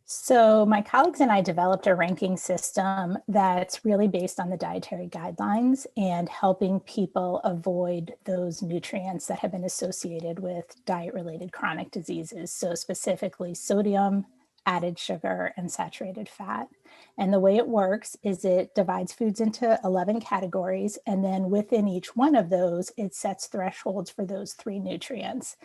So my colleagues and I developed a ranking system that's really based on the dietary guidelines and helping people avoid those nutrients that have been associated with diet-related chronic diseases. So specifically sodium, added sugar, and saturated fat. And the way it works is it divides foods into 11 categories, and then within each one of those, it sets thresholds for those three nutrients.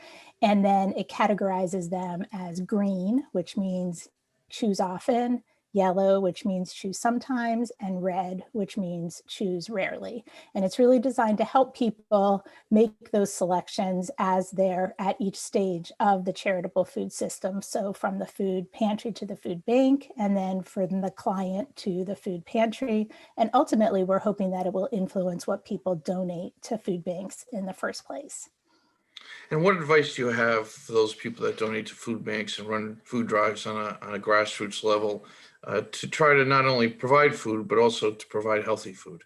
And then it categorizes them as green, which means choose often, yellow, which means choose sometimes, and red, which means choose rarely. And it's really designed to help people make those selections as they're at each stage of the charitable food system. So from the food pantry to the food bank, and then from the client to the food pantry. And ultimately, we're hoping that it will influence what people donate to food banks in the first place. And what advice do you have for those people that donate to food banks and run food drives on a grassroots level to try to not only provide food, but also to provide healthy food?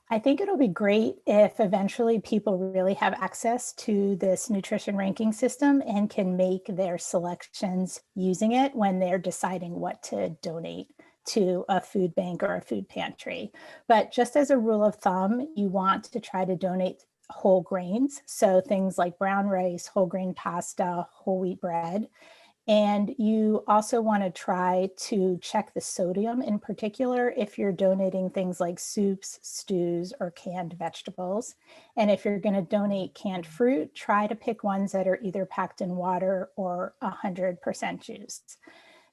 I think it'll be great if eventually people really have access to this nutrition ranking system and can make their selections using it when they're deciding what to donate to a food bank or a food pantry. But just as a rule of thumb, you want to try to donate whole grains. So things like brown rice, whole grain pasta, whole wheat bread. And you also want to try to check the sodium in particular if you're donating things like soups, stews, or canned vegetables. And if you're going to donate canned fruit, try to pick ones that are either packed in water or 100% juice.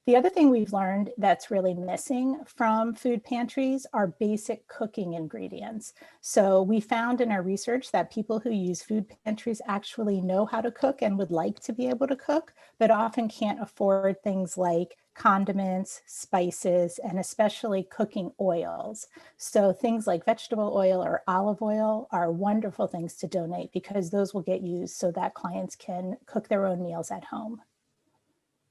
The other thing we've learned that's really missing from food pantries are basic cooking ingredients. So we found in our research that people who use food pantries actually know how to cook and would like to be able to cook, but often can't afford things like condiments, spices, and especially cooking oils. So things like vegetable oil or olive oil are wonderful things to donate because those will get used so that clients can cook their own meals at home.